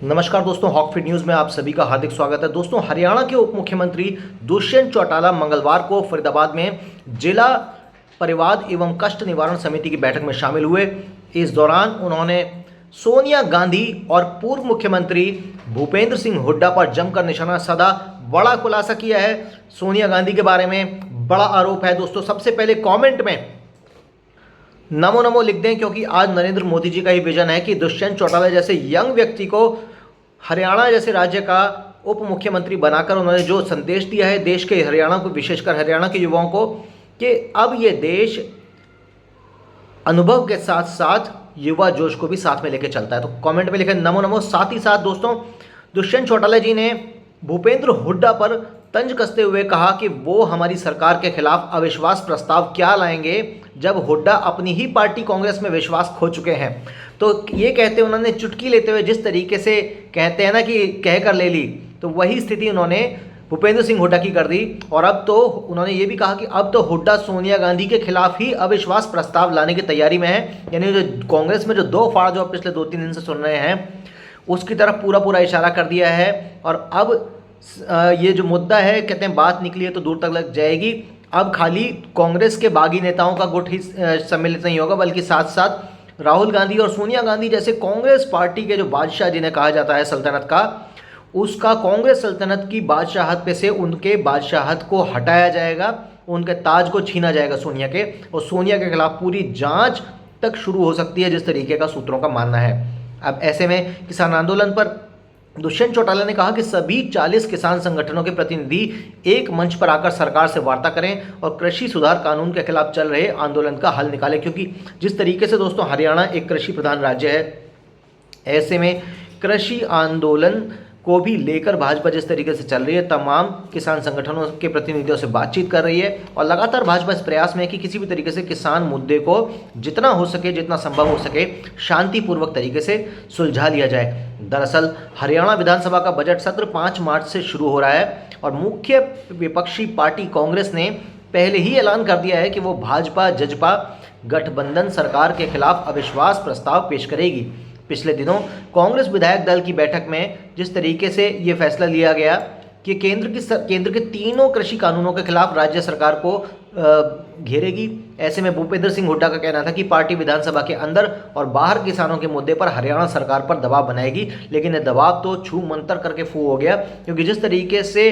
नमस्कार दोस्तों, हॉकफिट न्यूज़ में आप सभी का हार्दिक स्वागत है। दोस्तों, हरियाणा के उप मुख्यमंत्री दुष्यंत चौटाला मंगलवार को फरीदाबाद में जिला परिवाद एवं कष्ट निवारण समिति की बैठक में शामिल हुए। इस दौरान उन्होंने सोनिया गांधी और पूर्व मुख्यमंत्री भूपेंद्र सिंह हुड्डा पर जमकर निशाना साधा। बड़ा खुलासा किया है सोनिया गांधी के बारे में, बड़ा आरोप है। दोस्तों, सबसे पहले कमेंट में नमो नमो लिख दें, क्योंकि आज नरेंद्र मोदी जी का ही विजन है कि दुष्यंत चौटाला जैसे यंग व्यक्ति को हरियाणा जैसे राज्य का उप मुख्यमंत्री बनाकर उन्होंने जो संदेश दिया है देश के, हरियाणा को, विशेषकर हरियाणा के युवाओं को, कि अब ये देश अनुभव के साथ साथ युवा जोश को भी साथ में लेकर चलता है। तो कमेंट में लिखें नमो नमो। साथ ही साथ दोस्तों, दुष्यंत चौटाला जी ने भूपेंद्र हुड्डा पर तंज कसते हुए कहा कि वो हमारी सरकार के खिलाफ अविश्वास प्रस्ताव क्या लाएंगे जब हुड्डा अपनी ही पार्टी कांग्रेस में विश्वास खो चुके हैं। तो ये कहते उन्होंने चुटकी लेते हुए, जिस तरीके से कहते हैं ना कि कह कर ले ली, तो वही स्थिति उन्होंने भूपेंद्र सिंह हुड्डा की कर दी। और अब तो उन्होंने ये भी कहा कि अब तो हुड्डा सोनिया गांधी के खिलाफ ही अविश्वास प्रस्ताव लाने की तैयारी में है। यानी जो कांग्रेस में जो दो फाड़ जो पिछले 2-3 दिन से सुन रहे हैं, उसकी तरफ पूरा इशारा कर दिया है। और अब ये जो मुद्दा है, कहते हैं बात निकली है तो दूर तक लग जाएगी। अब खाली कांग्रेस के बागी नेताओं का गुट ही सम्मिलित नहीं होगा, बल्कि साथ साथ राहुल गांधी और सोनिया गांधी जैसे कांग्रेस पार्टी के जो बादशाह जिन्हें कहा जाता है सल्तनत का, उसका कांग्रेस सल्तनत की बादशाहत पे से उनके बादशाहत को हटाया जाएगा, उनके ताज को छीना जाएगा सोनिया के, और सोनिया के खिलाफ पूरी जांच तक शुरू हो सकती है, जिस तरीके का सूत्रों का मानना है। अब ऐसे में किसान आंदोलन पर दुष्यंत चौटाला ने कहा कि सभी 40 किसान संगठनों के प्रतिनिधि एक मंच पर आकर सरकार से वार्ता करें और कृषि सुधार कानून के खिलाफ चल रहे आंदोलन का हल निकालें। क्योंकि जिस तरीके से दोस्तों हरियाणा एक कृषि प्रधान राज्य है, ऐसे में कृषि आंदोलन को भी लेकर भाजपा जिस तरीके से चल रही है, तमाम किसान संगठनों के प्रतिनिधियों से बातचीत कर रही है, और लगातार भाजपा इस प्रयास में है कि किसी भी तरीके से किसान मुद्दे को जितना हो सके, जितना संभव हो सके, शांतिपूर्वक तरीके से सुलझा लिया जाए। दरअसल हरियाणा विधानसभा का बजट सत्र 5 मार्च से शुरू हो रहा है, और मुख्य विपक्षी पार्टी कांग्रेस ने पहले ही ऐलान कर दिया है कि वो भाजपा जजपा गठबंधन सरकार के खिलाफ अविश्वास प्रस्ताव पेश करेगी। पिछले दिनों कांग्रेस विधायक दल की बैठक में जिस तरीके से ये फैसला लिया गया कि केंद्र के तीनों कृषि कानूनों के खिलाफ राज्य सरकार को घेरेगी, ऐसे में भूपेंद्र सिंह हुड्डा का कहना था कि पार्टी विधानसभा के अंदर और बाहर किसानों के मुद्दे पर हरियाणा सरकार पर दबाव बनाएगी। लेकिन ये दबाव तो छू मंतर करके फू हो गया, क्योंकि जिस तरीके से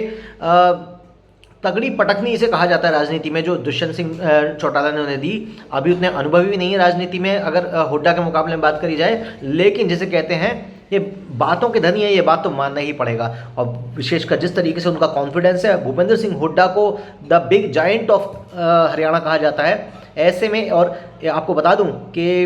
तगड़ी पटकनी इसे कहा जाता है राजनीति में, जो दुष्यंत सिंह चौटाला ने उन्हें दी, अभी उतने अनुभवी भी नहीं है राजनीति में अगर हुड्डा के मुकाबले में बात करी जाए, लेकिन जिसे कहते हैं ये बातों के धनी है, ये बात तो मानना ही पड़ेगा। और विशेषकर जिस तरीके से उनका कॉन्फिडेंस है, भूपेंद्र सिंह हुड्डा को the big giant of Haryana कहा जाता है। ऐसे में, और आपको बता दूं कि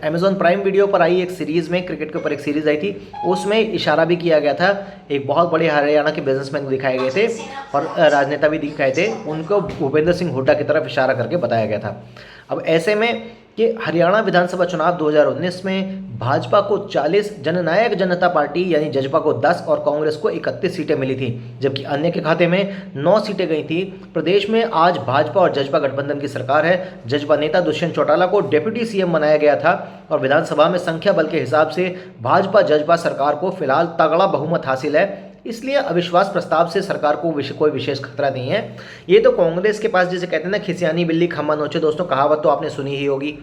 अमेज़ॉन प्राइम वीडियो पर आई एक सीरीज़ में, क्रिकेट के ऊपर एक सीरीज़ आई थी, उसमें इशारा भी किया गया था, एक बहुत बड़े हरियाणा के बिजनेसमैन दिखाए गए थे और राजनेता भी दिखाए थे, उनको भूपेंद्र सिंह हुड्डा की तरफ इशारा करके बताया गया था। अब ऐसे में कि हरियाणा विधानसभा चुनाव 2019 में भाजपा को 40, जननायक जनता पार्टी यानी जजपा को 10 और कांग्रेस को 31 सीटें मिली थी, जबकि अन्य के खाते में 9 सीटें गई थी। प्रदेश में आज भाजपा और जजपा गठबंधन की सरकार है। जजपा नेता दुष्यंत चौटाला को डिप्टी सीएम बनाया गया था, और विधानसभा में संख्या बल के हिसाब से भाजपा जजपा सरकार को फिलहाल तगड़ा बहुमत हासिल है, इसलिए अविश्वास प्रस्ताव से सरकार को कोई विशेष खतरा नहीं है। ये तो कांग्रेस के पास, जिसे कहते हैं ना, खिसियानी बिल्ली खम्मा नोचे, दोस्तों कहावत तो आपने सुनी ही होगी।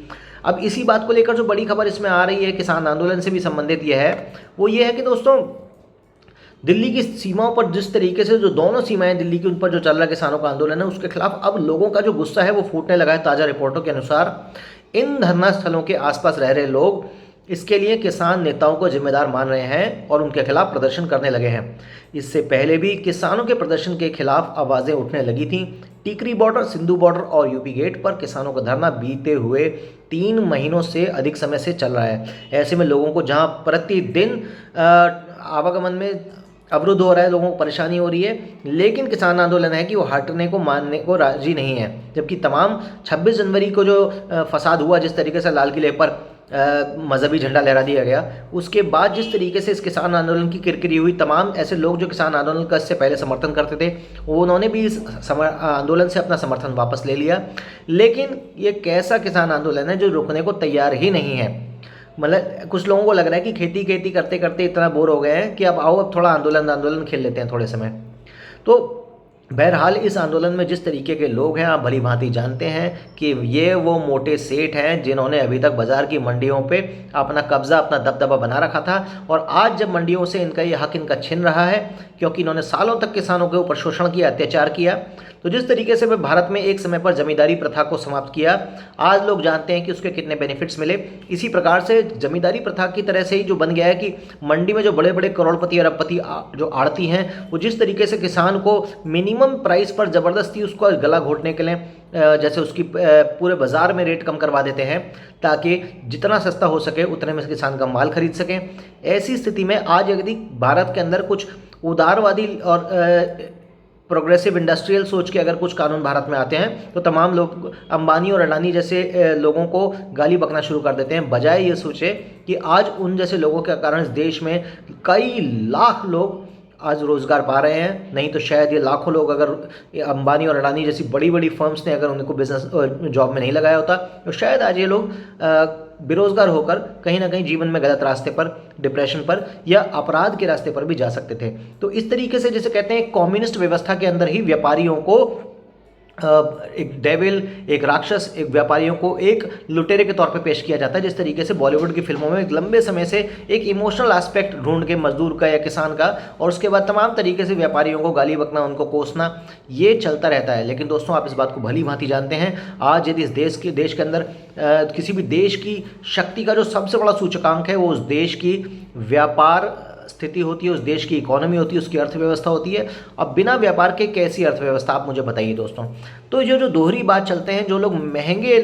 अब इसी बात को लेकर जो बड़ी खबर इसमें आ रही है, किसान आंदोलन से भी संबंधित यह है, वो ये है कि दोस्तों दिल्ली की सीमाओं पर जिस तरीके से जो दोनों सीमाएं दिल्ली की, उन पर जो चल रहा किसानों का आंदोलन है, उसके खिलाफ अब लोगों का जो गुस्सा है वो फूटने लगा है। ताज़ा रिपोर्टों के अनुसार इन धरना स्थलों के आसपास रह रहे लोग इसके लिए किसान नेताओं को जिम्मेदार मान रहे हैं और उनके खिलाफ प्रदर्शन करने लगे हैं। इससे पहले भी किसानों के प्रदर्शन के खिलाफ आवाज़ें उठने लगी थीं। टीकरी बॉर्डर, सिंधु बॉर्डर और यूपी गेट पर किसानों का धरना बीते हुए 3 महीनों से अधिक समय से चल रहा है। ऐसे में लोगों को जहां प्रतिदिन आवागमन में अवरुद्ध हो रहा है, लोगों को परेशानी हो रही है, लेकिन किसान आंदोलन है कि वो हटने को, मानने को राजी नहीं है। जबकि तमाम 26 जनवरी को जो फसाद हुआ, जिस तरीके से लाल किले पर मजहबी झंडा लहरा दिया गया, उसके बाद जिस तरीके से इस किसान आंदोलन की किरकिरी हुई, तमाम ऐसे लोग जो किसान आंदोलन का इससे पहले समर्थन करते थे, उन्होंने भी इस आंदोलन से अपना समर्थन वापस ले लिया। लेकिन ये कैसा किसान आंदोलन है जो रुकने को तैयार ही नहीं है। मतलब कुछ लोगों को लग रहा है कि खेती खेती करते करते इतना बोर हो गए हैं कि अब आओ अब थोड़ा आंदोलन आंदोलन खेल लेते हैं थोड़े समय। तो बहरहाल इस आंदोलन में जिस तरीके के लोग हैं आप भली भांति जानते हैं कि ये वो मोटे सेठ हैं जिन्होंने अभी तक बाज़ार की मंडियों पे अपना कब्ज़ा अपना दबदबा बना रखा था, और आज जब मंडियों से इनका ये हक इनका छिन रहा है क्योंकि इन्होंने सालों तक किसानों के ऊपर शोषण किया, अत्याचार किया। तो जिस तरीके से वे भारत में एक समय पर जमींदारी प्रथा को समाप्त किया, आज लोग जानते हैं कि उसके कितने बेनिफिट्स मिले। इसी प्रकार से जमींदारी प्रथा की तरह से ही जो बन गया है कि मंडी में जो बड़े बड़े करोड़पति अरबपति जो आड़ती हैं वो जिस तरीके से किसान को मिनिमम प्राइस पर ज़बरदस्ती उसको गला घोटने के लिए जैसे उसकी पूरे बाज़ार में रेट कम करवा देते हैं ताकि जितना सस्ता हो सके उतने में किसान का माल खरीद सकें। ऐसी स्थिति में आज यदि भारत के अंदर कुछ उदारवादी और प्रोग्रेसिव इंडस्ट्रियल सोच के अगर कुछ कानून भारत में आते हैं तो तमाम लोग अंबानी और अडानी जैसे लोगों को गाली बकना शुरू कर देते हैं, बजाय ये सोचे कि आज उन जैसे लोगों के कारण इस देश में कई लाख लोग आज रोज़गार पा रहे हैं। नहीं तो शायद ये लाखों लोग अगर अंबानी और अडानी जैसी बड़ी बड़ी फर्म्स ने अगर उनको बिजनेस जॉब में नहीं लगाया होता तो शायद आज ये लोग बेरोज़गार होकर कहीं ना कहीं जीवन में गलत रास्ते पर, डिप्रेशन पर या अपराध के रास्ते पर भी जा सकते थे। तो इस तरीके से जैसे कहते हैं कम्युनिस्ट व्यवस्था के अंदर ही व्यापारियों को एक डेविल, एक राक्षस, एक व्यापारियों को एक लुटेरे के तौर पे पेश किया जाता है। जिस तरीके से बॉलीवुड की फिल्मों में एक लंबे समय से एक इमोशनल एस्पेक्ट ढूंढ के मजदूर का या किसान का, और उसके बाद तमाम तरीके से व्यापारियों को गाली बकना, उनको कोसना, ये चलता रहता है। लेकिन दोस्तों आप इस बात को भली भांति जानते हैं, आज यदि इस देश के अंदर किसी भी देश की शक्ति का जो सबसे बड़ा सूचकांक है वो उस देश की व्यापार स्थिति होती है, उस देश की इकोनॉमी होती है, उसकी अर्थव्यवस्था होती है। अब बिना व्यापार के कैसी अर्थव्यवस्था, आप मुझे बताइए दोस्तों। तो जो दोहरी बात चलते हैं, जो लोग महंगे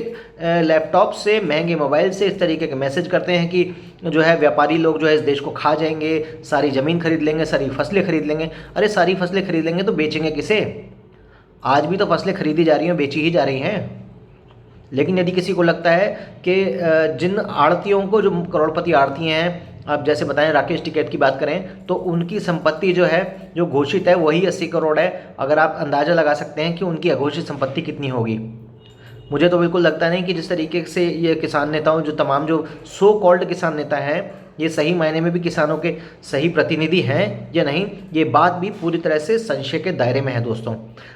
लैपटॉप से, महंगे मोबाइल से इस तरीके के मैसेज करते हैं कि जो है व्यापारी लोग जो है इस देश को खा जाएंगे, सारी ज़मीन खरीद लेंगे, सारी फसलें खरीद लेंगे। अरे सारी फसलें खरीद लेंगे तो बेचेंगे किसे? आज भी तो फसलें खरीदी जा रही हैं, बेची ही जा रही हैं। लेकिन यदि किसी को लगता है कि जिन आड़तियों को, जो करोड़पति आड़ती हैं, आप जैसे बताएं राकेश टिकैत की बात करें तो उनकी संपत्ति जो है, जो घोषित है वही 80 करोड़ है। अगर आप अंदाज़ा लगा सकते हैं कि उनकी अघोषित संपत्ति कितनी होगी। मुझे तो बिल्कुल लगता नहीं कि जिस तरीके से ये किसान नेताओं, जो तमाम जो सो कॉल्ड किसान नेता हैं, ये सही मायने में भी किसानों के सही प्रतिनिधि हैं या नहीं, ये बात भी पूरी तरह से संशय के दायरे में है दोस्तों।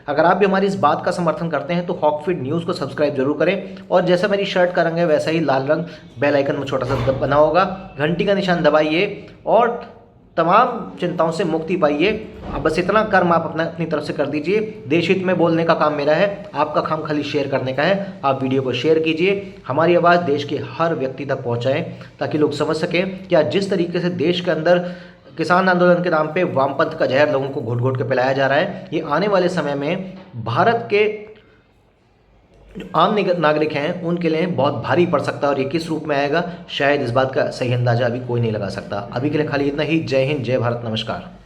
अगर आप भी हमारी इस बात का समर्थन करते हैं तो हॉकफीड न्यूज़ को सब्सक्राइब जरूर करें, और जैसा मेरी शर्ट का रंग है वैसा ही लाल रंग बेल आइकन में छोटा सा बना होगा, घंटी का निशान दबाइए और तमाम चिंताओं से मुक्ति पाइए। अब बस इतना कर्म आप अपनी तरफ से कर दीजिए। देश हित में बोलने का काम मेरा है, आपका काम खाली शेयर करने का है। आप वीडियो को शेयर कीजिए, हमारी आवाज़ देश के हर व्यक्ति तक पहुंचाएं ताकि लोग समझ सकें कि आज जिस तरीके से देश के अंदर किसान आंदोलन के नाम पे वामपंथ का जहर लोगों को घोट घोट के पिलाया जा रहा है, ये आने वाले समय में भारत के जो आम नागरिक हैं उनके लिए बहुत भारी पड़ सकता है। और ये किस रूप में आएगा शायद इस बात का सही अंदाजा अभी कोई नहीं लगा सकता। अभी के लिए खाली इतना ही। जय हिंद, जय भारत, नमस्कार।